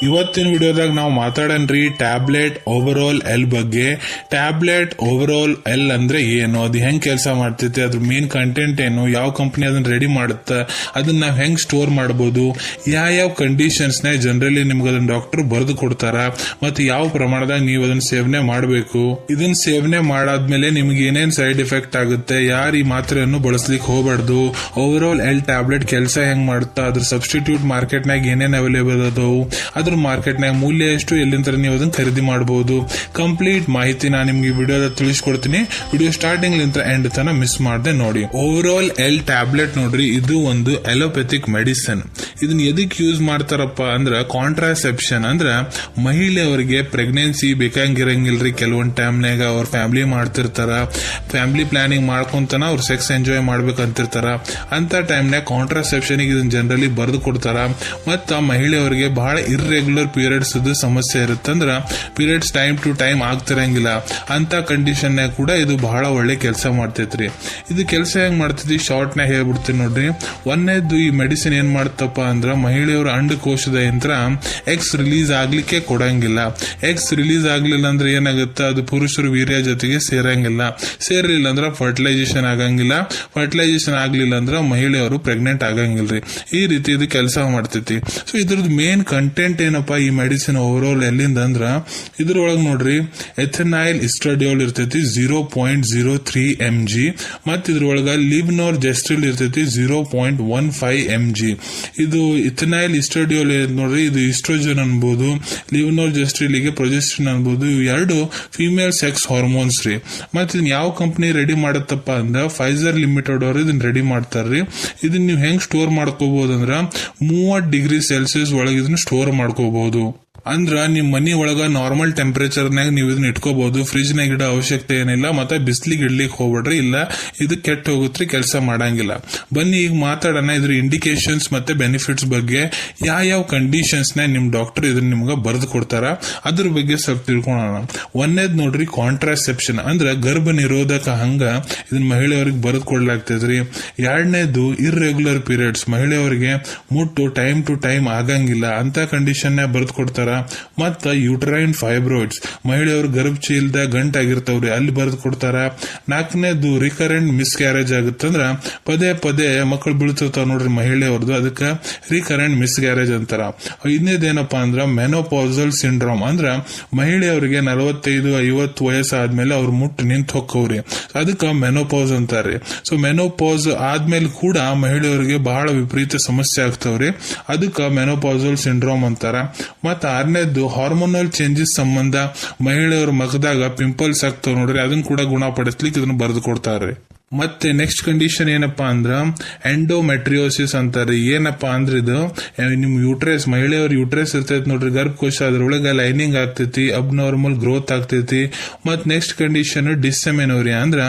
ಇವತ್ತಿನ ವಿಡಿಯೋದಾಗ ನಾವು ಮಾತಾಡನ್ರಿ tablet overall L ಬಗ್ಗೆ. ಟ್ಯಾಬ್ಲೆಟ್ ಓವರಾಲ್ ಎಲ್ ಅಂದ್ರೆ ಏನು, ಅದು ಹೆಂಗ್ ಕೆಲಸ ಮಾಡ್ತೈತೆ, ಅದ್ರ ಮೇನ್ ಕಂಟೆಂಟ್ ಏನು, ಯಾವ ಕಂಪನಿ ಅದನ್ನ ರೆಡಿ ಮಾಡುತ್ತೆ, ಅದನ್ನ ನಾವ್ ಹೆಂಗ್ ಸ್ಟೋರ್ ಮಾಡಬಹುದು, ಯಾವ ಕಂಡೀಷನ್ಸ್ ನ ಜನರಲಿ ನಿಮ್ಗೆ ಅದನ್ನ ಡಾಕ್ಟರ್ ಬರೆದು ಕೊಡ್ತಾರ, ಮತ್ತೆ ಯಾವ ಪ್ರಮಾಣದಾಗ ನೀವು ಅದನ್ನ ಸೇವನೆ ಮಾಡಬೇಕು, ಇದನ್ನ ಸೇವನೆ ಮಾಡಾದ್ಮೇಲೆ ನಿಮ್ಗೆ ಏನೇನ್ ಸೈಡ್ ಎಫೆಕ್ಟ್ ಆಗುತ್ತೆ, ಯಾರು ಈ ಮಾತ್ರೆಯನ್ನು ಬಳಸ್ಲಿಕ್ಕೆ ಹೋಗಬಾರ್ದು, ಓವರಾಲ್ ಎಲ್ ಟ್ಯಾಬ್ಲೆಟ್ ಕೆಲಸ ಹೆಂಗ್ ಮಾಡುತ್ತಾ, ಅದ್ರ ಸಬ್ಸ್ಟಿಟ್ಯೂಟ್ ಮಾರ್ಕೆಟ್ ನಾಗ ಏನೇನ್ ಅವೈಲೇಬಲ್ ಅದಾವು, ಅದ್ರ ಮಾರ್ಕೆಟ್ ನಾಗ ಮೂಲ್ಯ ಎಷ್ಟು, ಎಲ್ಲಿಂದ ನೀವು ಅದನ್ನ ಖರೀದಿ ಮಾಡಬಹುದು, ಕಂಪ್ಲೀಟ್ ಮಾಹಿತಿ ನಾನು ನಿಮ್ಗೆ ವಿಡಿಯೋದ ತಿಳಿಸ್ಕೊಡ್ತೀನಿ. ವಿಡಿಯೋ ಸ್ಟಾರ್ಟಿಂಗ್ ಲಿಂದ ಎಂಡ್ ತನ ಮಿಸ್ ಮಾಡದೆ ನೋಡಿ. ಓವರಾಲ್ ಎಲ್ ಟ್ಯಾಬ್ಲೆಟ್ ನೋಡ್ರಿ, ಇದು ಒಂದು ಅಲೋಪೆಥಿಕ್ ಮೆಡಿಸಿನ್. ಇದನ್ನ ಎದಕ್ ಯೂಸ್ ಮಾಡ್ತಾರಪ್ಪ ಅಂದ್ರ ಕಾಂಟ್ರಾಸೆಪ್ಷನ್, ಅಂದ್ರ ಮಹಿಳೆಯವರಿಗೆ ಪ್ರೆಗ್ನೆನ್ಸಿ ಬೇಕಾಗಿರಂಗಿಲ್ರಿ. ಕೆಲವೊಂದ್ ಟೈಮ್ನಾಗ ಅವ್ರ ಫ್ಯಾಮಿಲಿ ಮಾಡ್ತಿರ್ತಾರ, ಫ್ಯಾಮಿಲಿ ಪ್ಲಾನಿಂಗ್ ಮಾಡ್ಕೊಂತನ ಅವ್ರ ಸೆಕ್ಸ್ ಎಂಜಾಯ್ ಮಾಡ್ಬೇಕಂತಿರ್ತಾರ. ಅಂತ ಟೈಮ್ನಾಗ ಕಾಂಟ್ರಾಸೆಪ್ಷನ್ ಇದನ್ನ ಜನರಲಿ ಬರೆದು ಕೊಡ್ತಾರ. ಮತ್ತ ಮಹಿಳೆಯವರಿಗೆ ಬಹಳ ಇರ್ರೆಗ್ಯುಲರ್ ಪೀರಿಯಡ್ಸ್ ಸಮಸ್ಯೆ ಇರುತ್ತಂದ್ರ ಪೀರಿಯಡ್ಸ್ ಟೈಮ್ ಟು ಟೈಮ್ ಆಗ್ತಿರಂಗಿಲ್ಲ. ಅಂತ ಕಂಡೀಷನ್ ನಾಗ ಕೂಡ ಇದು ಬಹಳ ಒಳ್ಳೆ ಕೆಲಸ ಮಾಡ್ತೈತ್ರಿ. ಇದು ಕೆಲಸ ಹೆಂಗ್ ಮಾಡ್ತೈತಿ ಶಾರ್ಟ್ ನಾಗ ಹೇಳ್ಬಿಡ್ತೀನಿ ನೋಡ್ರಿ. ಒಂದೇದು ಈ ಮೆಡಿಸಿನ್ ಏನ್ ಮಾಡ್ತಪ್ಪ ಅಂದ್ರ ಮಹಿಳೆಯರ ಅಂಡಕೋಶದ ಯಂತ್ರ ಎಕ್ಸ್ ರಿಲೀಸ್ ಆಗ್ಲಿಕ್ಕೆ ಕೊಡಂಗಿಲ್ಲ. ಎಕ್ಸ್ ರಿಲೀಸ್ ಆಗ್ಲಿಲ್ಲ ಅಂದ್ರೆ ಏನಾಗುತ್ತೆ, ಅದು ಪುರುಷರ ವೀರ್ಯ ಜೊತೆಗೆ ಸೇರಂಗಿಲ್ಲ. ಸೇರ್ಲಿಲ್ಲ ಅಂದ್ರೆ ಫರ್ಟಿಲೈಸೇಷನ್ ಆಗಂಗಿಲ್ಲ. ಫರ್ಟಿಲೈಸೇಷನ್ ಆಗ್ಲಿಲ್ಲ ಅಂದ್ರೆ ಮಹಿಳೆಯರು ಪ್ರೆಗ್ನೆಂಟ್ ಆಗಂಗಿಲ್ರಿ. ಈ ರೀತಿ ಇದು ಕೆಲಸ ಮಾಡ್ತೈತಿ. ಸೊ ಇದ್ರದ್ದು ಮೇನ್ ಕಂಟೆಂಟ್ ಏನಪ್ಪಾ ಈ ಮೆಡಿಸಿನ್ ಓವರಾಲ್ ಎಲ್ಲಿಂದ ಅಂದ್ರ ಇದ್ರೊಳಗ ನೋಡ್ರಿ ಎಥೆನೈಲ್ ಇಸ್ಟ್ರಾಡಿಯೋಲ್ ಇರ್ತೈತಿ 0.03 mg, ಮತ್ ಇದ್ರೊಳಗ ಲಿವ್ನೋರ್ ಜೆಸ್ಟ್ರಿಲ್ ಇರ್ತೈತಿ 0.15 mg. ಇದು ಇಥೆನೈಲ್ ಇಸ್ಟ್ರಾಡಿಯೋಲ್ ನೋಡ್ರಿ, ಇದು ಇಸ್ಟ್ರೋಜನ್ ಅನ್ಬೋದು, ಲಿವ್ನೋರ್ ಜೆಸ್ಟ್ರಿಲ್ ಗೆ ಪ್ರೊಜೆಸ್ಟ್ರಿನ್ ಅನ್ಬೋದು. ಇವು ಎರಡು ಫಿಮೇಲ್ ಸೆಕ್ಸ್ ಹಾರ್ಮೋನ್ಸ್ ರೀ. ಮತ್ ಇದನ್ನ ಯಾವ ಕಂಪನಿ ರೆಡಿ ಮಾಡತ್ತಪ್ಪ ಅಂದ್ರ ಫೈಸರ್ ಲಿಮಿಟೆಡ್ ಅವರು ಇದನ್ನ ರೆಡಿ ಮಾಡ್ತಾರ್ರಿ. ಇದನ್ನ ನೀವು ಹೆಂಗ್ ಸ್ಟೋರ್ ಮಾಡ್ಕೋಬಹುದು ಅಂದ್ರ 30 ಡಿಗ್ರಿ ಸೆಲ್ಸಿಯಸ್ ಒಳಗೆ ಇದನ್ನ ಸ್ಟೋರ್ ಮಾಡ್ಕೋಬಹುದು. ಅಂದ್ರ ನಿಮ್ ಮನಿ ಒಳಗ ನಾರ್ಮಲ್ ಟೆಂಪರೇಚರ್ ನಾಗ ನೀವು ಇದನ್ನ ಇಟ್ಕೋಬಹುದು. ಫ್ರಿಜ್ ನಾಗ ಇಡೋ ಅವಶ್ಯಕತೆ ಏನಿಲ್ಲ, ಮತ್ತೆ ಬಿಸ್ಲಿಗೆ ಇಡ್ಲಿಕ್ಕೆ ಹೋಗ್ಬೇಡ್ರಿ, ಇಲ್ಲ ಇದು ಕೆಟ್ಟ ಹೋಗುತ್ರಿ, ಕೆಲಸ ಮಾಡಂಗಿಲ್ಲ. ಬನ್ನಿ ಈಗ ಮಾತಾಡೋಣ ಇದ್ರ ಇಂಡಿಕೇಶನ್ಸ್ ಮತ್ತೆ ಬೆನಿಫಿಟ್ಸ್ ಬಗ್ಗೆ. ಯಾವ ಕಂಡೀಷನ್ಸ್ ನ ನಿಮ್ ಡಾಕ್ಟರ್ ಇದನ್ನ ನಿಮ್ಗೆ ಬರೆದು ಕೊಡ್ತಾರ ಅದ್ರ ಬಗ್ಗೆ ಸ್ವಲ್ಪ ತಿಳ್ಕೊಳ್ಳೋಣ. ಒಂದೇದ್ ನೋಡ್ರಿ ಕಾಂಟ್ರಾಸೆಪ್ಷನ್, ಅಂದ್ರ ಗರ್ಭ ನಿರೋಧಕ ಹಂಗ ಇದನ್ನ ಮಹಿಳೆಯವ್ರಿಗೆ ಬರೆದು ಕೊಡ್ಲಾಗ್ತದ್ರಿ. ಎರಡನೇದು ಇರ್ರೆಗ್ಯುಲರ್ ಪೀರಿಯಡ್ಸ್, ಮಹಿಳೆಯವರಿಗೆ ಮುಟ್ಟು ಟೈಮ್ ಟು ಟೈಮ್ ಆಗಂಗಿಲ್ಲ, ಅಂತ ಕಂಡೀಷನ್ ನ ಬರೆದು ಕೊಡ್ತಾರ. ಮತ್ತ ಯೂಟ್ರೈನ್ ಫೈಬ್ರಾಯ್ಡ್ಸ್, ಮಹಿಳೆಯವರು ಗರ್ಭಚೀಲದ ಗಂಟಾಗಿರ್ತಾವ್ರಿ, ಅಲ್ಲಿ ಬರೆದು ಕೊಡ್ತಾರ. ನಾಲ್ಕನೇದು ರಿಕರೆಂಟ್ ಮಿಸ್ ಕ್ಯಾರೇಜ್ ಆಗುತ್ತಂದ್ರ ಪದೇ ಪದೇ ಮಕ್ಕಳು ಬೀಳ್ತಿರ್ತಾವ ನೋಡ್ರಿ ಮಹಿಳೆಯವ್ರದ್ದು, ಅದಕ್ಕೆ ರಿಕರೆಂಟ್ ಮಿಸ್ ಕ್ಯಾರೇಜ್ ಅಂತಾರ. ಇನ್ನೇದೇನಪ್ಪಾ ಅಂದ್ರ ಮೆನೋಪಾಸಲ್ ಸಿಂಡ್ರೋಮ್, ಅಂದ್ರ ಮಹಿಳೆಯವರಿಗೆ 45-50 ವಯಸ್ಸಾದ್ಮೇಲೆ ಅವ್ರ ಮುಟ್ಟು ನಿಂತು ಹೊಕ್ಕವ್ರಿ, ಅದಕ್ಕೆ ಮೆನೋಪಾಸ್ ಅಂತಾರ್ರಿ. ಸೊ ಮೆನೋಪಾಸ್ ಆದ್ಮೇಲೆ ಕೂಡ ಮಹಿಳೆಯರಿಗೆ ಬಹಳ ವಿಪರೀತ ಸಮಸ್ಯೆ ಆಗ್ತಾವ್ರಿ, ಅದಕ್ಕೆ ಮೆನೋಪಾಸಲ್ ಸಿಂಡ್ರೋಮ್ ಅಂತಾರ. ಮತ್ತ ಆರನೇದು ಹಾರ್ಮೋನಲ್ ಚೇಂಜಸ್ ಸಂಬಂಧ ಮಹಿಳೆಯರ ಮಗದಾಗ ಪಿಂಪಲ್ಸ್ ಆಗ್ತಾವ ನೋಡ್ರಿ, ಅದನ್ನ ಕೂಡ ಗುಣಪಡಿಸ್ಲಿಕ್ಕೆ ಇದನ್ನ ಬರೆದು ಕೊಡ್ತಾರ್ರಿ. ಮತ್ತೆ ನೆಕ್ಸ್ಟ್ ಕಂಡೀಷನ್ ಏನಪ್ಪಾ ಅಂದ್ರ ಎಂಡೋಮೆಟ್ರಿಯೋಸಿಸ್ ಅಂತಾರೆ. ಏನಪ್ಪಾ ಅಂದ್ರ ಇದು ನಿಮ್ ಯೂಟ್ರೆಸ್, ಮಹಿಳೆಯವ್ರ ಯೂಟ್ರೆಸ್ ಇರ್ತೈತಿ ನೋಡ್ರಿ, ಗರ್ಭಕೋಶ, ಅದ್ರೊಳಗ ಲೈನಿಂಗ್ ಆಗ್ತೈತಿ, ಅಬ್ನಾರ್ಮಲ್ ಗ್ರೋತ್ ಆಗ್ತೈತಿ. ಮತ್ ನೆಕ್ಸ್ಟ್ ಕಂಡೀಷನ್ ಡಿಸ್ಸೆಮೆನೋರಿಯಾ, ಅಂದ್ರ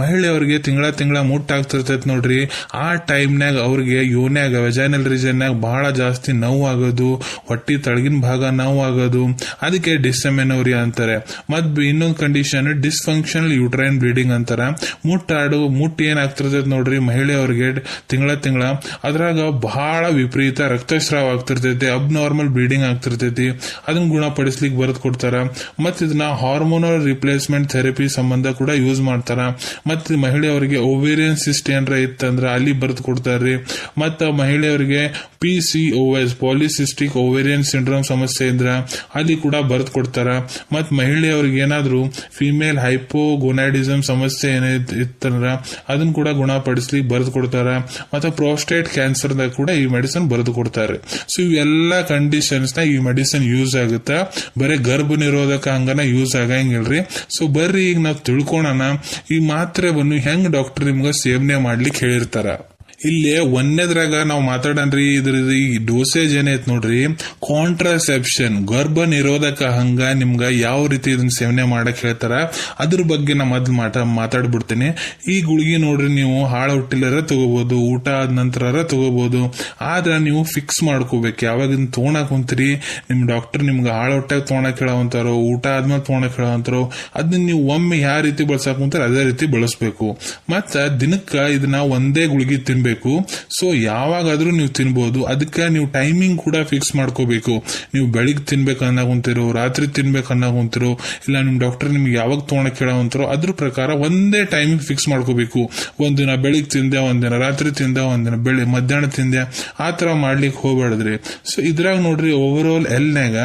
ಮಹಿಳೆಯವ್ರಿಗೆ ತಿಂಗಳ ಮುಟ್ಟಾಗ್ತಿರ್ತೈತಿ ನೋಡ್ರಿ, ಆ ಟೈಮ್ನಾಗ ಅವ್ರಿಗೆ ಯೋನ್ಯಾಗ ವೆಜೈನಲ್ ರೀಜನ್ ನಾಗ ಬಹಳ ಜಾಸ್ತಿ ನೋವು ಆಗೋದು, ಹೊಟ್ಟಿ ತಳಗಿನ ಭಾಗ ನೋವು ಆಗೋದು, ಅದಕ್ಕೆ ಡಿಸ್ಸೆಮೆನೋರಿಯಾ ಅಂತಾರೆ. ಮತ್ ಇನ್ನೊಂದು ಕಂಡೀಷನ್ ಡಿಸ್ಫಂಕ್ಷನಲ್ ಯೂಟ್ರೈನ್ ಬ್ಲೀಡಿಂಗ್ ಅಂತಾರ. ಮುಟ್ಟು ಏನಾಗ್ತಿರ್ತೈತಿ ನೋಡ್ರಿ ಮಹಿಳೆಯವ್ರಿಗೆ ತಿಂಗಳ ಅದ್ರಾಗ ಬಹಳ ವಿಪರೀತ ರಕ್ತಸ್ರಾವ ಆಗ್ತಿರ್ತೈತಿ, ಅಬ್ನಾರ್ಮಲ್ ಬ್ಲೀಡಿಂಗ್ ಆಗ್ತಿರ್ತೈತಿ, ಅದನ್ನ ಗುಣಪಡಿಸ್ಲಿಕ್ಕೆ ಬರೆದು ಕೊಡ್ತಾರ. ಮತ್ ಇದನ್ನ ಹಾರ್ಮೋನಲ್ ರಿಪ್ಲೇಸ್ಮೆಂಟ್ ಥೆರಪಿ ಸಂಬಂಧ ಕೂಡ ಯೂಸ್ ಮಾಡ್ತಾರ. ಮತ್ ಮಹಿಳೆಯವರಿಗೆ ಓವೇರಿಯನ್ ಸಿಸ್ಟ್ ಏನ್ರ ಇತ್ತಂದ್ರ ಅಲ್ಲಿ ಬರೆದು ಕೊಡ್ತಾರ್ರಿ. ಮತ್ತ ಮಹಿಳೆಯವರಿಗೆ PCOS ಪಾಲಿಸಿಸ್ಟಿಕ್ ಓವೇರಿಯನ್ ಸಿಂಡ್ರೋಮ್ ಸಮಸ್ಯೆ ಇದ್ರ ಅಲ್ಲಿ ಕೂಡ ಬರೆದು ಕೊಡ್ತಾರ. ಮತ್ ಮಹಿಳೆಯವ್ರಿಗೆ ಏನಾದ್ರು ಫಿಮೇಲ್ ಹೈಪೋಗೊನಾಡಿಸಮ್ ಸಮಸ್ಯೆ ಇತ್ತಂದ್ರ ಅದನ್ನ ಕೂಡ ಗುಣಪಡಿಸ್ಲಿಕ್ಕೆ ಬರೆದು ಕೊಡ್ತಾರ. ಮತ್ತೆ ಪ್ರೋಸ್ಟೇಟ್ ಕ್ಯಾನ್ಸರ್ ದಾಗ ಕೂಡ ಈ ಮೆಡಿಸಿನ್ ಬರೆದು ಕೊಡ್ತಾರೆ. ಸೊ ಇವೆಲ್ಲಾ ಕಂಡೀಷನ್ಸ್ ನ ಈ ಮೆಡಿಸಿನ್ ಯೂಸ್ ಆಗುತ್ತಾ, ಬರೀ ಗರ್ಭ ನಿರೋಧಕ ಹಂಗನ ಯೂಸ್ ಆಗಂಗಿಲ್ರಿ. ಸೊ ಬರ್ರಿ ಈಗ ನಾವ್ ತಿಳ್ಕೊಳೋಣ ಈ ಮಾತ್ರೆ ಬನ್ನು ಹೆಂಗ್ ಡಾಕ್ಟರ್ ನಿಮ್ಗ ಸೇವನೆ ಮಾಡ್ಲಿಕ್ಕೆ ಹೇಳಿರ್ತಾರ. ಇಲ್ಲಿ ಒಂದೇದ್ರಾಗ ನಾವು ಮಾತಾಡನ್ರಿ, ಇದ್ರದ್ದು ಈ ಡೋಸೇಜ್ ಏನೈತ್ ನೋಡ್ರಿ, ಕಾಂಟ್ರಾಸೆಪ್ಷನ್ ಗರ್ಭ ನಿರೋಧಕ ಹಂಗ ನಿಮ್ಗ ಯಾವ ರೀತಿ ಇದನ್ನ ಸೇವನೆ ಮಾಡಕ್ ಹೇಳ್ತಾರ ಅದ್ರ ಬಗ್ಗೆ ನಾ ಮೊದ್ಲು ಮಾತಾಡ್ಬಿಡ್ತೀನಿ. ಈ ಗುಳಿಗೆ ನೋಡ್ರಿ ನೀವು ಹಾಳ ಹುಟ್ಟಿಲರ ತಗೋಬಹುದು, ಊಟ ಆದ ನಂತರ ತಗೋಬಹುದು, ಆದ್ರ ನೀವು ಫಿಕ್ಸ್ ಮಾಡ್ಕೋಬೇಕು ಯಾವಾಗ ಇದನ್ನ ತಗೊಳಕ್ ಕುಂತೀರಿ. ನಿಮ್ ಡಾಕ್ಟರ್ ನಿಮ್ಗೆ ಹಾಳ ಹೊಟ್ಟಾಗ ತಗೊಳಕ್ ಹೇಳವಂತಾರೋ, ಊಟ ಆದ್ಮೇಲೆ ತಗೊಳಕ್ ಹೇಳವಂತಾರೋ, ಅದನ್ನ ನೀವು ಒಮ್ಮೆ ಯಾವ ರೀತಿ ಬಳಸಕ್ ಕುಂತಾರ ಅದೇ ರೀತಿ ಬಳಸಬೇಕು. ಮತ್ತ ದಿನಕ್ಕ ಇದನ್ನ ಒಂದೇ ಗುಳಿಗೆ ತಿನ್ಬೇಕು. ತಿನ್ಬೇಕು. ಸೊ ಯಾವಾಗಾದ್ರೂ ನೀವು ತಿನ್ಬೋದು. ಅದಕ್ಕೆ ನೀವು ಟೈಮಿಂಗ್ ಕೂಡ ಫಿಕ್ಸ್ ಮಾಡ್ಕೋಬೇಕು. ನೀವು ಬೆಳಿಗ್ಗೆ ತಿನ್ಬೇಕು ಅನ್ನೋಂತಿರೋ, ರಾತ್ರಿ ತಿನ್ಬೇಕು ಅನ್ನೋಂತಿರೋ, ಇಲ್ಲ ನಿಮ್ ಡಾಕ್ಟರ್ ನಿಮ್ಗೆ ಯಾವಾಗ ತೊಗೊಳಕ್ ಕೇಳೋಂತಿರೋ ಅದ್ರ ಪ್ರಕಾರ ಒಂದೇ ಟೈಮಿಂಗ್ ಫಿಕ್ಸ್ ಮಾಡ್ಕೋಬೇಕು. ಒಂದಿನ ಬೆಳಿಗ್ಗೆ ತಿಂದೆ, ಒಂದಿನ ರಾತ್ರಿ ತಿಂದೆ, ಒಂದಿನ ಮಧ್ಯಾಹ್ನ ತಿಂದೆ, ಆ ತರ ಮಾಡ್ಲಿಕ್ಕೆ ಹೋಗ್ಬೇಡ್ರಿ. ಸೊ ಇದ್ರಾಗ ನೋಡ್ರಿ, ಓವರ್ ಆಲ್ ಎಲ್ನಾಗ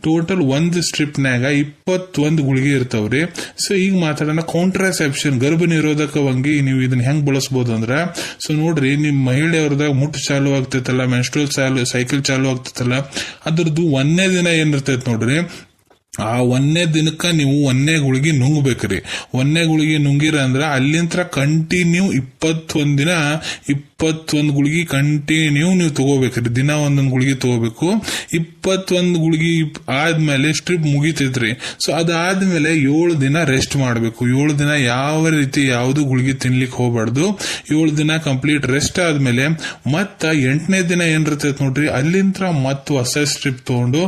ಟೋಟಲ್ ಒಂದು ಸ್ಟ್ರಿಪ್ನಾಗ 21 ಗುಳಿಗೆ ಇರ್ತಾವ್ರಿ. ಸೊ ಈಗ ಮಾತಾಡೋಣ ಕಾಂಟ್ರಾಸೆಪ್ಷನ್, ಗರ್ಭ ನಿರೋಧಕವಾಗಿ ನೀವು ಇದನ್ನ ಹೆಂಗ್ ಬಳಸಬಹುದು ಅಂದ್ರ, ಸೊ ನೋಡ್ರಿ, ನಿಮ್ ಮಹಿಳೆಯವ್ರದಾಗ ಮುಟ್ಟು ಚಾಲು ಆಗ್ತೈತಲ್ಲ, ಮೆನ್ಸ್ಟ್ರಲ್ ಸೈಕಲ್ ಚಾಲು ಆಗ್ತೈತಲ್ಲ, ಅದ್ರದ್ದು 1ನೇ ದಿನ ಏನಿರ್ತೈತಿ ನೋಡ್ರಿ, ಆ 1ನೇ ದಿನಕ್ಕ ನೀವು 1ನೇ ಗುಳಿಗೆ ನುಂಗ್ಬೇಕ್ರಿ. 1ನೇ ಗುಳಿಗೆ ನುಂಗಿರ ಅಂದ್ರ ಅಲ್ಲಿಂತ್ರ ಕಂಟಿನ್ಯೂ 21 ದಿನ 21 ಗುಳಿಗೆ ಕಂಟಿನ್ಯೂ ನೀವು ತಗೋಬೇಕ್ರಿ. ದಿನ ಒಂದೊಂದು ಗುಳಿಗೆ ತಗೋಬೇಕು. 21 ಗುಳಿಗೆ ಆದ್ಮೇಲೆ ಸ್ಟ್ರಿಪ್ ಮುಗಿತೈತ್ರಿ. ಸೊ ಅದಾದ್ಮೇಲೆ 7 ದಿನ ರೆಸ್ಟ್ ಮಾಡ್ಬೇಕು. 7 ದಿನ ಯಾವ ರೀತಿ ಯಾವ್ದು ಗುಳಿಗೆ ತಿನ್ಲಿಕ್ಕೆ ಹೋಗ್ಬಾರ್ದು. 7 ದಿನ ಕಂಪ್ಲೀಟ್ ರೆಸ್ಟ್ ಆದ್ಮೇಲೆ ಮತ್ತ 8ನೇ ದಿನ ಏನಿರ್ತೈತಿ ನೋಡ್ರಿ, ಅಲ್ಲಿಂತ್ರ ಮತ್ ಹೊಸ ಸ್ಟ್ರಿಪ್ ತಗೊಂಡು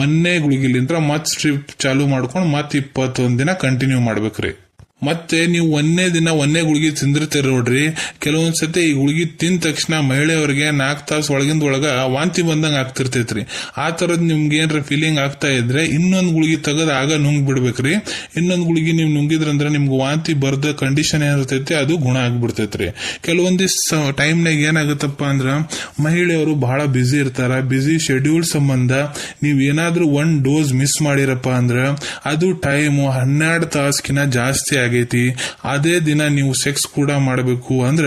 1ನೇ ಗುಳಿಗೆಲಿಂತ್ರ ಮತ್ ಸ್ಟ್ರಿಪ್ ಚಾಲು ಮಾಡ್ಕೊಂಡು ಮತ್ 21 ದಿನ ಕಂಟಿನ್ಯೂ ಮಾಡ್ಬೇಕ್ರಿ. ಮತ್ತೆ ನೀವು 1ನೇ ದಿನ 1ನೇ ಗುಳಿಗೆ ತಿಂದಿರ್ತೀರ ನೋಡ್ರಿ, ಕೆಲವೊಂದ್ಸತಿ ಈ ಗುಳಿಗೆ ತಿಂದ ತಕ್ಷಣ ಮಹಿಳೆಯವ್ರಿಗೆ 4 ತಾಸು ಒಳಗಿಂದ ಒಳಗ ವಾಂತಿ ಬಂದಂಗ ಆಗ್ತಿರ್ತೈತ್ರಿ. ಆ ತರದ್ ನಿಮ್ಗೆ ಏನ್ರ ಫೀಲಿಂಗ್ ಆಗ್ತಾ ಇದ್ರೆ ಇನ್ನೊಂದ್ ಗುಳಿಗೆ ತೆಗೆದು ಆಗ ನುಂಗ್ ಬಿಡ್ಬೇಕ್ರಿ. ಇನ್ನೊಂದ್ ಗುಳಿಗೆ ನೀವು ನುಂಗಿದ್ರಂದ್ರೆ ನಿಮ್ಗೆ ವಾಂತಿ ಬರ್ದ ಕಂಡೀಷನ್ ಏನಿರ್ತೈತಿ ಅದು ಗುಣ ಆಗ್ಬಿಡ್ತೈತ್ರಿ. ಕೆಲವೊಂದಿಷ್ಟು ಟೈಮ್ನಾಗ ಏನಾಗುತ್ತಪ್ಪ ಅಂದ್ರ, ಮಹಿಳೆಯರು ಬಹಳ ಬ್ಯುಸಿ ಇರ್ತಾರ. ಬ್ಯುಸಿ ಶೆಡ್ಯೂಲ್ ಸಂಬಂಧ ನೀವ್ ಏನಾದ್ರೂ 1 ಡೋಸ್ ಮಿಸ್ ಮಾಡಿರಪ್ಪ ಅಂದ್ರ ಅದು ಟೈಮು 12 ತಾಸ್ಕಿನ ಜಾಸ್ತಿ ಆಗೈತಿ. ಅದೇ ದಿನ ನೀವು ಸೆಕ್ಸ್ ಕೂಡ ಮಾಡಬೇಕು ಅಂದ್ರ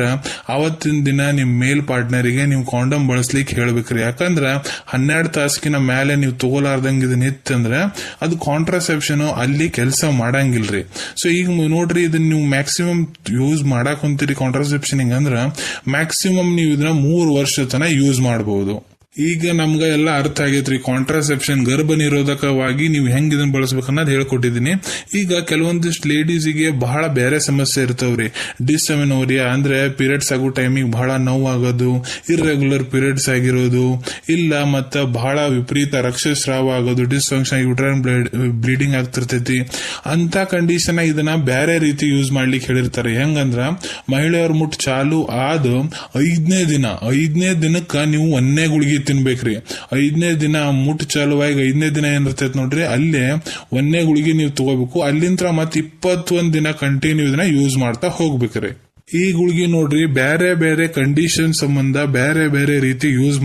ಅವತ್ತಿನ ದಿನ ನಿಮ್ ಮೇಲ್ ಪಾರ್ಟ್ನರಿಗೆ ನೀವು ಕಾಂಡಮ್ ಬಳಸ್ಲಿಕ್ಕೆ ಹೇಳ್ಬೇಕ್ರಿ. ಯಾಕಂದ್ರ 12 ತಾಸಿನ ಮೇಲೆ ನೀವು ತಗೋಲಾರ್ದಂಗ ಇದನ್ನ ಇತ್ತಂದ್ರ ಅದು ಕಾಂಟ್ರಾಸೆಪ್ಷನ್ ಅಲ್ಲಿ ಕೆಲಸ ಮಾಡಂಗಿಲ್ರಿ. ಸೊ ಈಗ ನೋಡ್ರಿ, ಇದನ್ನ ನೀವು ಮ್ಯಾಕ್ಸಿಮಮ್ ಯೂಸ್ ಮಾಡಾಕ್ ಹೊಂತೀರಿ ಕಾಂಟ್ರಾಸೆಪ್ಷನ್ ಅಂದ್ರ ಮ್ಯಾಕ್ಸಿಮಮ್ ನೀವು ಇದನ್ನ 3 ವರ್ಷ ತನಕ ಯೂಸ್ ಮಾಡಬಹುದು. ಈಗ ನಮ್ಗ ಎಲ್ಲ ಅರ್ಥ ಆಗೈತ್ರಿ ಕಾಂಟ್ರಾಸೆಪ್ಷನ್ ಗರ್ಭ ನಿರೋಧಕವಾಗಿ ನೀವು ಹೆಂಗ್ ಇದನ್ನ ಬಳಸಬೇಕನ್ನೋದು ಹೇಳ್ಕೊಟ್ಟಿದೀನಿ. ಈಗ ಕೆಲವೊಂದಿಷ್ಟು ಲೇಡೀಸಿಗೆ ಬಹಳ ಬೇರೆ ಸಮಸ್ಯೆ ಇರ್ತಾವ್ರಿ. ಡಿಸ್ಅಮೆನೋರಿಯಾ ಅಂದ್ರೆ ಪೀರಿಯಡ್ಸ್ ಆಗೋ ಟೈಮಿಗೆ ಬಹಳ ನೋವಾಗೋದು, ಇರ್ರೆಗ್ಯುಲರ್ ಪೀರಿಯಡ್ಸ್ ಆಗಿರೋದು, ಇಲ್ಲ ಮತ್ತ ಬಹಳ ವಿಪರೀತ ರಕ್ತಸ್ರಾವ ಆಗೋದು, ಡಿಸ್ಫಂಕ್ಷನ್ ಯುಟ್ರೈನ್ ಬ್ಲೀಡಿಂಗ್ ಆಗ್ತಿರ್ತೈತಿ. ಅಂತ ಕಂಡೀಷನ್ ಇದನ್ನ ಬೇರೆ ರೀತಿ ಯೂಸ್ ಮಾಡ್ಲಿಕ್ಕೆ ಹೇಳಿರ್ತಾರೆ. ಹೆಂಗಂದ್ರ, ಮಹಿಳೆಯರ ಮುಟ್ಟು ಚಾಲು ಆದ 5ನೇ ದಿನಕ್ಕ ನೀವು 1ನೇ ಗುಳಿಗೆ ತಿನ್ಬೇಕ್ರಿ. 5ನೇ ದಿನ ಮುಟ್ಟು ಚಾಲುವಾಗಿ 5ನೇ ದಿನ ಏನಿರ್ತೈತಿ ನೋಡ್ರಿ, ಅಲ್ಲೇ 1ನೇ ಗುಳಿಗೆ ನೀವು ತಗೋಬೇಕು. ಅಲ್ಲಿಂತ್ರ ಮತ್ 21 ದಿನ ಕಂಟಿನ್ಯೂ ಇದನ್ನ ಯೂಸ್ ಮಾಡ್ತಾ ಹೋಗ್ಬೇಕ್ರಿ. ಈ ಗುಳಿಗೆ ನೋಡ್ರಿ, ಬೇರೆ ಬೇರೆ ಕಂಡೀಷನ್ ಸಂಬಂಧ ಬೇರೆ ಬೇರೆ ರೀತಿ ಯೂಸ್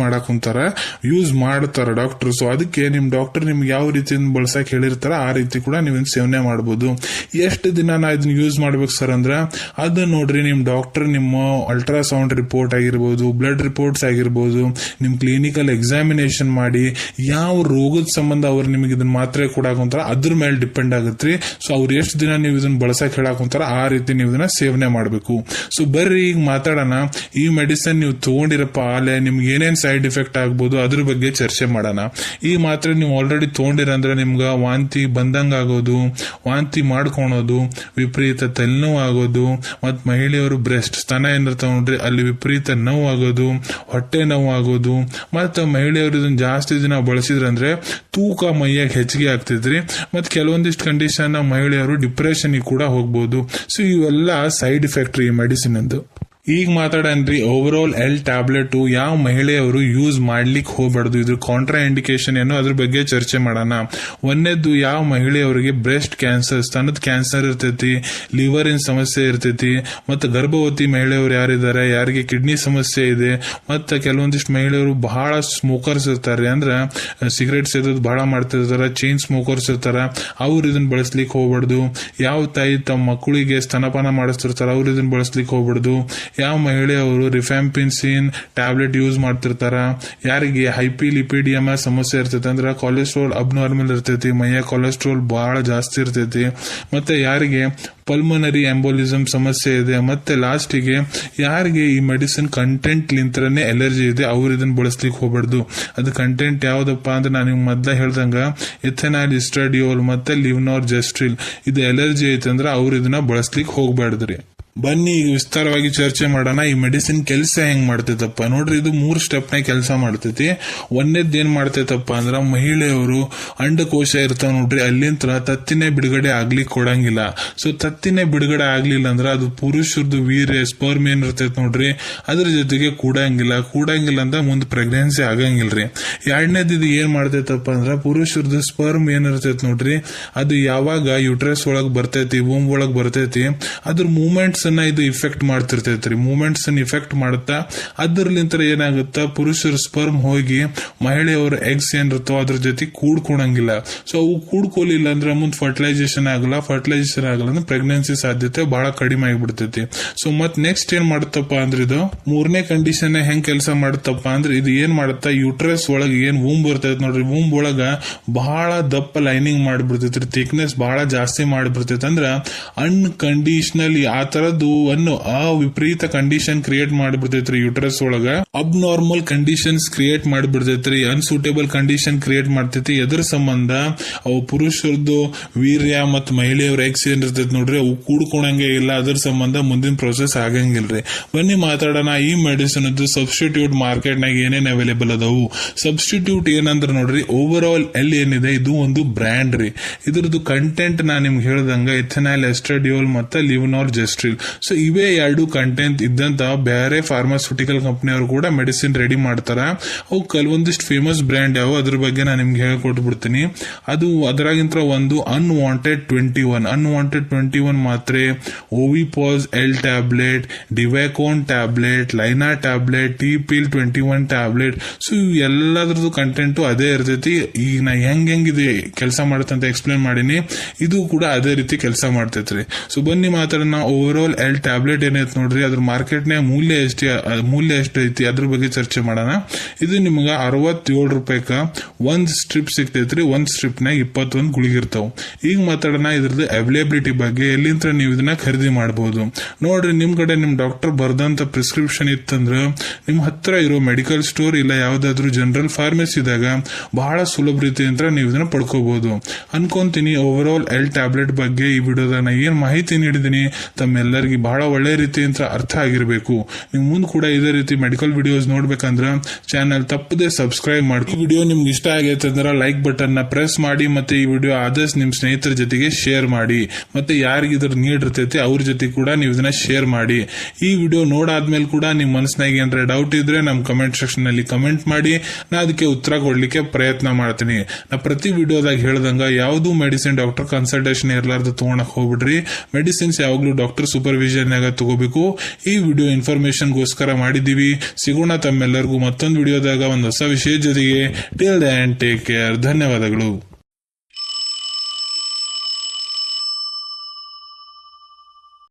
ಮಾಡ್ತಾರ ಡಾಕ್ಟರ್. ಸೊ ಅದಕ್ಕೆ ನಿಮ್ ಡಾಕ್ಟರ್ ನಿಮ್ಗೆ ಯಾವ ರೀತಿಯಿಂದ ಬಳಸಕ್ ಹೇಳಿರ್ತಾರ ಆ ರೀತಿ ಕೂಡ ನೀವು ಸೇವನೆ ಮಾಡಬಹುದು. ಎಷ್ಟು ದಿನ ನಾ ಇದನ್ನ ಯೂಸ್ ಮಾಡ್ಬೇಕು ಸರ್ ಅಂದ್ರ, ಅದು ನೋಡ್ರಿ, ನಿಮ್ ಡಾಕ್ಟರ್ ನಿಮ್ಮ ಅಲ್ಟ್ರಾಸೌಂಡ್ ರಿಪೋರ್ಟ್ ಆಗಿರ್ಬೋದು, ಬ್ಲಡ್ ರಿಪೋರ್ಟ್ಸ್ ಆಗಿರ್ಬೋದು, ನಿಮ್ ಕ್ಲಿನಿಕಲ್ ಎಕ್ಸಾಮಿನೇಷನ್ ಮಾಡಿ ಯಾವ ರೋಗದ ಸಂಬಂಧ ಅವ್ರು ನಿಮಗೆ ಇದನ್ನ ಮಾತ್ರೆ ಕೊಡಾಕುಂತಾರ ಅದ್ರ ಮೇಲೆ ಡಿಪೆಂಡ್ ಆಗುತ್ತೆ. ಸೊ ಅವ್ರು ಎಷ್ಟು ದಿನ ನೀವು ಇದನ್ನ ಬಳಸಕ್ ಹೇಳಾಕುಂತಾರ ಆ ರೀತಿ ನೀವು ಇದನ್ನ ಸೇವನೆ ಮಾಡಬೇಕು. ಸೊ ಬರ್ರಿ ಈಗ ಮಾತಾಡೋಣ, ಈ ಮೆಡಿಸಿನ್ ನೀವು ತಗೊಂಡಿರಪ್ಪ ಆಲೆ ನಿಮ್ಗೆ ಏನೇನ್ ಸೈಡ್ ಎಫೆಕ್ಟ್ ಆಗ್ಬೋದು ಅದ್ರ ಬಗ್ಗೆ ಚರ್ಚೆ ಮಾಡೋಣ. ಈ ಮಾತ್ರೆ ನೀವು ಆಲ್ರೆಡಿ ತಗೊಂಡಿರಂದ್ರೆ ನಿಮ್ಗ ವಾಂತಿ ಬಂದಂಗ ಆಗೋದು, ವಾಂತಿ ಮಾಡ್ಕೊಳೋದು, ವಿಪರೀತ ತಲೆನೋವು ಆಗೋದು, ಮತ್ ಮಹಿಳೆಯರು ಬ್ರೆಸ್ಟ್ ಸ್ತನ ಏನಿರ್ತಾವ ನೋಡ್ರಿ ಅಲ್ಲಿ ವಿಪರೀತ ನೋವು ಆಗೋದು, ಹೊಟ್ಟೆ ನೋವು ಆಗೋದು, ಮತ್ತ ಮಹಿಳೆಯರು ಇದನ್ನ ಜಾಸ್ತಿ ದಿನ ಬಳಸಿದ್ರಂದ್ರೆ ತೂಕ ಮೈಯಾಗ ಹೆಚ್ಚಿಗೆ ಆಗ್ತೈತ್ರಿ. ಮತ್ ಕೆಲವೊಂದಿಷ್ಟು ಕಂಡೀಷನ್ ಮಹಿಳೆಯರು ಡಿಪ್ರೆಷನ್ ಕೂಡ ಹೋಗ್ಬೋದು. ಸೊ ಇವೆಲ್ಲ ಸೈಡ್ ಎಫೆಕ್ಟ್ ಈ ಮೆಡಿಸಿನ್ ಎಂದು. ಈಗ ಮಾತಾಡನ್ರಿ, ಓವರ್ ಆಲ್ ಎಲ್ ಟ್ಯಾಬ್ಲೆಟ್ ಯಾವ ಮಹಿಳೆಯವರು ಯೂಸ್ ಮಾಡ್ಲಿಕ್ಕೆ ಹೋಗ್ಬಾರ್ದು, ಇದ್ರ ಕಾಂಟ್ರಾ ಇಂಡಿಕೇಶನ್ ಏನು ಅದ್ರ ಬಗ್ಗೆ ಚರ್ಚೆ ಮಾಡೋಣ. ಒಂದೇದ್ದು, ಯಾವ ಮಹಿಳೆಯವರಿಗೆ ಬ್ರೆಸ್ಟ್ ಕ್ಯಾನ್ಸರ್, ಸ್ತನದ ಕ್ಯಾನ್ಸರ್ ಇರ್ತೈತಿ, ಲಿವರ್ ಇನ್ ಸಮಸ್ಯೆ ಇರ್ತೈತಿ, ಮತ್ತೆ ಗರ್ಭವತಿ ಮಹಿಳೆಯವರು ಯಾರಿದ್ದಾರೆ, ಯಾರಿಗೆ ಕಿಡ್ನಿ ಸಮಸ್ಯೆ ಇದೆ, ಮತ್ತೆ ಕೆಲವೊಂದಿಷ್ಟು ಮಹಿಳೆಯರು ಬಹಳ ಸ್ಮೋಕರ್ಸ್ ಇರ್ತಾರೆ, ಅಂದ್ರೆ ಸಿಗರೇಟ್ ಸೇದೋದು ಬಹಳ ಮಾಡ್ತಿರ್ತಾರ, ಚೈನ್ ಸ್ಮೋಕರ್ಸ್ ಇರ್ತಾರ, ಅವ್ರು ಇದನ್ನ ಬಳಸ್ಲಿಕ್ಕೆ ಹೋಗ್ಬಾರ್ದು. ಯಾವ ತಾಯಿ ತಮ್ಮ ಮಕ್ಕಳಿಗೆ ಸ್ತನಪಾನ ಮಾಡಿಸ್ತಿರ್ತಾರ ಅವ್ರು ಇದನ್ನ ಬಳಸ್ಲಿಕ್ಕೆ ಹೋಗ್ಬಾರ್ದು. ಯಾವ ಮಹಿಳೆಯವರು ರಿಫ್ಯಾಂಪಿಸಿನ್ ಟ್ಯಾಬ್ಲೆಟ್ ಯೂಸ್ ಮಾಡ್ತಿರ್ತಾರ, ಯಾರಿಗೆ ಹೈಪಿಲಿಪಿಡಿಯಮ ಸಮಸ್ಯೆ ಇರ್ತೈತಿ, ಅಂದ್ರೆ ಕೊಲೆಸ್ಟ್ರಾಲ್ ಅಬ್ನಾರ್ಮಲ್ ಇರ್ತೈತಿ, ಮೈಯ ಕೊಲೆಸ್ಟ್ರಾಲ್ ಬಹಳ ಜಾಸ್ತಿ ಇರ್ತೈತಿ, ಮತ್ತೆ ಯಾರಿಗೆ ಪಲ್ಮನರಿ ಎಂಬೋಲಿಸಮ್ ಸಮಸ್ಯೆ ಇದೆ, ಮತ್ತೆ ಲಾಸ್ಟಿಗೆ ಯಾರಿಗೆ ಈ ಮೆಡಿಸಿನ್ ಕಂಟೆಂಟ್ ಲಿಂತ್ರನೇ ಎಲರ್ಜಿ ಇದೆ ಅವ್ರು ಇದನ್ನ ಬಳಸ್ಲಿಕ್ಕೆ ಹೋಗ್ಬಾರ್ದು. ಅದು ಕಂಟೆಂಟ್ ಯಾವ್ದಪ್ಪ ಅಂದ್ರೆ ನಾನು ನಿಮ್ಗೆ ಮೊದ್ಲ ಹೇಳ್ದಂಗ ಎಥೆನಾಲ್ ಇಸ್ಟ್ರಾಡಿಯೋಲ್ ಮತ್ತೆ ಲಿವ್ನಾರ್ ಜೆಸ್ಟ್ರಿಲ್ ಇದು ಎಲರ್ಜಿ ಐತಂದ್ರೆ ಅವ್ರು ಇದನ್ನ ಬಳಸ್ಲಿಕ್ಕೆ ಹೋಗ್ಬಾರ್ದ್ರಿ. ಬನ್ನಿ ಈಗ ವಿಸ್ತಾರವಾಗಿ ಚರ್ಚೆ ಮಾಡೋಣ. ಈ ಮೆಡಿಸಿನ್ ಕೆಲಸ ಹೆಂಗ್ ಮಾಡ್ತೈತಪ್ಪ ನೋಡ್ರಿ. ಇದು 3 ಸ್ಟೆಪ್ ನ ಕೆಲಸ ಮಾಡ್ತೈತಿ. ಒಂದೇದ್ ಏನ್ ಮಾಡ್ತೈತಪ್ಪ ಅಂದ್ರ ಮಹಿಳೆಯರು ಅಂಡಕೋಶ ಇರ್ತಾವ ನೋಡ್ರಿ, ಅಲ್ಲಿಂದ ತತ್ತಿನೇ ಬಿಡುಗಡೆ ಆಗ್ಲಿಕ್ಕೆ ಕೊಡಂಗಿಲ್ಲ. ಸೊ ತತ್ತಿನೇ ಬಿಡುಗಡೆ ಆಗ್ಲಿಲ್ಲ ಅಂದ್ರ ಅದು ಪುರುಷರದು ವೀರ್ಯ ಸ್ಪರ್ಮ್ ಏನ್ ಇರ್ತೈತಿ ನೋಡ್ರಿ, ಅದ್ರ ಜೊತೆಗೆ ಕೂಡಂಗಿಲ್ಲ ಅಂತ ಮುಂದೆ ಪ್ರೆಗ್ನೆನ್ಸಿ ಆಗಂಗಿಲ್ರಿ. ಎರಡನೇದು ಇದು ಏನ್ ಮಾಡ್ತೈತಪ್ಪ ಅಂದ್ರ ಪುರುಷರದು ಸ್ಪರ್ಮ್ ಏನ್ ಇರ್ತೈತಿ ನೋಡ್ರಿ, ಅದು ಯಾವಾಗ ಯುಟ್ರಸ್ ಒಳಗ್ ಬರ್ತೈತಿ, ವೂಮ್ ಒಳಗ್ ಬರ್ತೈತಿ, ಅದ್ರ ಮೂವ್ಮೆಂಟ್ಸ್ ಅನ್ನ ಇದು ಇಫೆಕ್ಟ್ ಮಾಡ್ತಿರ್ತೈತ್ರಿ. ಮೂವ್ಮೆಂಟ್ಸ್ ಅನ್ನ ಇಫೆಕ್ಟ್ ಮಾಡುತ್ತಾ ಅದರ್ಲಿಂತ ಏನಾಗುತ್ತಾ ಪುರುಷರ ಸ್ಪರ್ಮ್ ಹೋಗಿ ಮಹಿಳೆಯವ್ರ ಎಗ್ಸ್ ಏನಿರುತ್ತೋ ಅದ್ರ ಜೊತೆ ಕೂಡ್ಕೊಳಂಗಿಲ್ಲ. ಸೊ ಅವು ಕೂಡ್ಕೊಲಿಲ್ಲ ಅಂದ್ರೆ ಮುಂದೆ ಫರ್ಟಿಲೈಸೇಷನ್ ಆಗಲ್ಲ ಅಂದ್ರೆ ಪ್ರೆಗ್ನೆನ್ಸಿ ಸಾಧ್ಯತೆ ಬಹಳ ಕಡಿಮೆ ಆಗಿಬಿಡ್ತೈತಿ. ಸೊ ಮತ್ ನೆಕ್ಸ್ಟ್ ಏನ್ ಮಾಡುತ್ತಪ್ಪ ಅಂದ್ರೆ ಇದು 3ನೇ ಕಂಡೀಷನ್ ಹೆಂಗ್ ಕೆಲಸ ಮಾಡುತ್ತಪ್ಪ ಅಂದ್ರೆ ಇದು ಏನ್ ಮಾಡುತ್ತಾ ಯೂಟ್ರಸ್ ಒಳಗ ಏನ್ ವೂಮ್ ಬರ್ತೈತಿ ನೋಡ್ರಿ, ವೂಮ್ ಒಳಗ ಬಹಳ ದಪ್ಪ ಲೈನಿಂಗ್ ಮಾಡಿಬಿಡ್ತೈತ್ರಿ, ಥಿಕ್ನೆಸ್ ಬಹಳ ಜಾಸ್ತಿ ಮಾಡಿಬಿಡ್ತೈತಿ. ಅಂದ್ರ ಅನ್ಕಂಡೀಷನಲಿ ಆ ತರದ್ದು ವಿಪರೀತ ಕಂಡೀಷನ್ ಕ್ರಿಯೇಟ್ ಮಾಡಿಬಿಡ್ತೈತ್ರಿ ಯೂಟ್ರಸ್ ಒಳಗ. ಅಬ್ನಾರ್ಮಲ್ ಕಂಡೀಷನ್ಸ್ ಕ್ರಿಯೇಟ್ ಮಾಡಿಬಿಡ್ತೈತ್ರಿ, ಅನ್ಸೂಟೇಬಲ್ ಕಂಡೀಷನ್ ಕ್ರಿಯೇಟ್ ಮಾಡ್ತೈತಿ. ಎದ್ರ ಸಂಬಂಧ ಅವು ಪುರುಷರದ್ದು ವೀರ್ಯ ಮತ್ತು ಮಹಿಳೆಯವ್ರ ಎಗ್ಸ್ ಏನಿರ್ತೈತಿ ನೋಡ್ರಿ, ಅವು ಕೂಡ್ಕೊಳಂಗೆ ಇಲ್ಲ. ಅದ್ರ ಸಂಬಂಧ ಮುಂದಿನ ಪ್ರೊಸೆಸ್ ಆಗಂಗಿಲ್ರಿ. ಬನ್ನಿ ಮಾತಾಡೋಣ ಈ ಮೆಡಿಸಿನ್ ಸಬ್ಸ್ಟಿಟ್ಯೂಟ್ ಮಾರ್ಕೆಟ್ ನಾಗ ಏನೇನ್ ಅವೈಲೇಬಲ್ ಅದಾವು. ಸಬ್ಸ್ಟಿಟ್ಯೂಟ್ ಏನಂದ್ರ ನೋಡ್ರಿ, ಓವರ್ ಆಲ್ ಎಲ್ ಏನಿದೆ ಇದು ಒಂದು ಬ್ರ್ಯಾಂಡ್ ರೀ. ಇದ್ರದ್ದು ಕಂಟೆಂಟ್ ನಾ ನಿಮ್ಗೆ ಹೇಳ್ದಂಗ ಎಥೆನಾಲ್ ಎಸ್ಟ್ರಾಡಿಯೋಲ್ ಮತ್ತು ಲಿವನಾಲ್ ಜೆಸ್ಟ್ರಿಲ್. ಸೊ ಇವೇ 2 ಕಂಟೆಂಟ್ ಇದ್ದಂತ ಬೇರೆ ಫಾರ್ಮಾಸ್ಯೂಟಿಕಲ್ ಕಂಪನಿಯವರು ಕೂಡ ಮೆಡಿಸಿನ್ ರೆಡಿ ಮಾಡ್ತಾರ. ಅವು ಕೆಲವೊಂದಿಷ್ಟು ಫೇಮಸ್ ಬ್ರ್ಯಾಂಡ್ ಯಾವ ಅದ್ರ ಬಗ್ಗೆ ನಾನು ನಿಮ್ಗೆ ಹೇಳ್ಕೊಟ್ಬಿಡ್ತೀನಿ. ಅದು ಅದರಾಗಿಂತ ಒಂದು ಅನ್ವಾಂಟೆಡ್ 21 ಮಾತ್ರೆ, ಓವಿಪಾಸ್ ಎಲ್ ಟ್ಯಾಬ್ಲೆಟ್, ಡಿವ್ಯಾಕೋನ್ ಟ್ಯಾಬ್ಲೆಟ್, ಲೈನಾ ಟ್ಯಾಬ್ಲೆಟ್, ಟಿ-ಪಿಲ್ 21 ಟ್ಯಾಬ್ಲೆಟ್. ಸೊ ಎಲ್ಲದ್ರದ್ದು ಕಂಟೆಂಟ್ ಅದೇ ಇರ್ತೈತಿ. ಈಗ ನಾ ಹೆಂಗಿದೆ ಕೆಲಸ ಮಾಡುತ್ತೆ ಅಂತ ಎಕ್ಸ್ಪ್ಲೇನ್ ಮಾಡೀನಿ, ಇದು ಕೂಡ ಅದೇ ರೀತಿ ಕೆಲಸ ಮಾಡ್ತೈತ್ರಿ. ಸೊ ಬನ್ನಿ ಮಾತಾಡೋಣ. ಓವರ್ ಆಲ್ ಎಲ್ ಟ್ಯಾಬ್ಲೆಟ್ ಏನೈತಿ ನೋಡ್ರಿ, ಅದ್ರ ಮಾರ್ಕೆಟ್ನ ಮೂಲ್ಯ ಎಷ್ಟು ಐತಿ ಅದ್ರ ಬಗ್ಗೆ ಚರ್ಚೆ ಮಾಡೋಣ. ಇದು ನಿಮ್ಗ 67 ರೂಪಾಯಿಕ ಒಂದ್ ಸ್ಟ್ರಿಪ್ ಸಿಗ್ತೈತ್ರಿ. ಒಂದ್ ಸ್ಟ್ರಿಪ್ ನಾಗ 21 ಗುಳಿಗೆ ಇರ್ತಾವ. ಈಗ ಮಾತಾಡೋಣ ಇದ್ರದ್ದು ಅವೈಲೇಬಿಲಿಟಿ ಬಗ್ಗೆ, ಎಲ್ಲಿಂದ ನೀವು ಇದನ್ನ ಖರೀದಿ ಮಾಡಬಹುದು ನೋಡ್ರಿ. ನಿಮ್ ಕಡೆ ನಿಮ್ ಡಾಕ್ಟರ್ ಬರ್ದಂತ ಪ್ರಿಸ್ಕ್ರಿಪ್ಷನ್ ಇತ್ತಂದ್ರ ನಿಮ್ ಹತ್ರ ಇರೋ ಮೆಡಿಕಲ್ ಸ್ಟೋರ್ ಇಲ್ಲ ಯಾವ್ದಾದ್ರು ಜನರಲ್ ಫಾರ್ಮಸಿದಾಗ ಬಹಳ ಸುಲಭ ರೀತಿಯಿಂದ ನೀವು ಇದನ್ನ ಪಡ್ಕೋಬಹುದು ಅನ್ಕೊಂತೀನಿ. ಓವರ್ ಆಲ್ ಎಲ್ ಟ್ಯಾಬ್ಲೆಟ್ ಬಗ್ಗೆ ಈ ವಿಡಿಯೋದಾಗ ನಾ ಏನ್ ಮಾಹಿತಿ ನೀಡಿದೀನಿ ತಮ್ಮೆಲ್ಲರಿಗೆ ಬಹಳ ಒಳ್ಳೆ ರೀತಿಯಿಂದ ಅರ್ಥ ಆಗಿರ್ಬೇಕು. ನೀವು ಮುಂದೆ ಕೂಡ ಇದೇ ರೀತಿ ಮೆಡಿಕಲ್ ವಿಡಿಯೋಸ್ ನೋಡ್ಬೇಕಂದ್ರ ಚಾನಲ್ ತಪ್ಪದೆ ಸಬ್ಸ್ಕ್ರೈಬ್ ಮಾಡಿ. ಈ ವಿಡಿಯೋ ನಿಮ್ಗೆ ಇಷ್ಟ ಆಗೈತೆ ಅಂದ್ರೆ ಲೈಕ್ ಬಟನ್ ನ ಪ್ರೆಸ್ ಮಾಡಿ, ಮತ್ತೆ ಈ ವಿಡಿಯೋ ಆದಷ್ಟು ನಿಮ್ ಸ್ನೇಹಿತರ ಜೊತೆಗೆ ಶೇರ್ ಮಾಡಿ, ಮತ್ತೆ ಯಾರಿಗೆ ಇದ್ರ ನೀಡ್ ಇರ್ತೈತಿ ಅವ್ರ ಜೊತೆ ಕೂಡ ನೀವು ಇದನ್ನ ಶೇರ್ ಮಾಡಿ. ಈ ವಿಡಿಯೋ ನೋಡಾದ್ಮೇಲೆ ಕೂಡ ನಿಮ್ ಮನಸ್ಸಿನಾಗ ಏನಾರ ಡೌಟ್ ಇದ್ರೆ ನಮ್ ಕಮೆಂಟ್ ಸೆಕ್ಷನ್ ನಲ್ಲಿ ಕಮೆಂಟ್ ಮಾಡಿ, ನಾ ಅದಕ್ಕೆ ಉತ್ತರ ಕೊಡ್ಲಿಕ್ಕೆ ಪ್ರಯತ್ನ ಮಾಡ್ತೀನಿ. ನಾ ಪ್ರತಿ ವಿಡಿಯೋದಾಗ ಹೇಳ್ದಂಗ ಯಾವ್ದು ಮೆಡಿಸಿನ್ ಡಾಕ್ಟರ್ ಕನ್ಸಲ್ಟೇಷನ್ ಇರ್ಲಾರ್ದು ತಗೊಳಕ್ ಹೋಗ್ಬಿಡ್ರಿ. ಮೆಡಿಸಿನ್ಸ್ ಯಾವಾಗ್ಲೂ ಡಾಕ್ಟರ್ ಸೂಪರ್ವಿಷನ್ ನಾಗ ತಗೋಬೇಕು. ಈ ವಿಡಿಯೋ ಇನ್ಫಾರ್ಮೇಶನ್ ಗೋಸ್ಕರ ಮಾಡಿದೀವಿ. ಸಿಗೋಣ ತಮ್ಮೆಲ್ಲರಿಗೂ ಮತ್ತೊಂದು ವಿಡಿಯೋದಾಗ ಒಂದು ಹೊಸ ವಿಷಯ ಜೊತೆಗೆ. Till then take care. ಧನ್ಯವಾದಗಳು.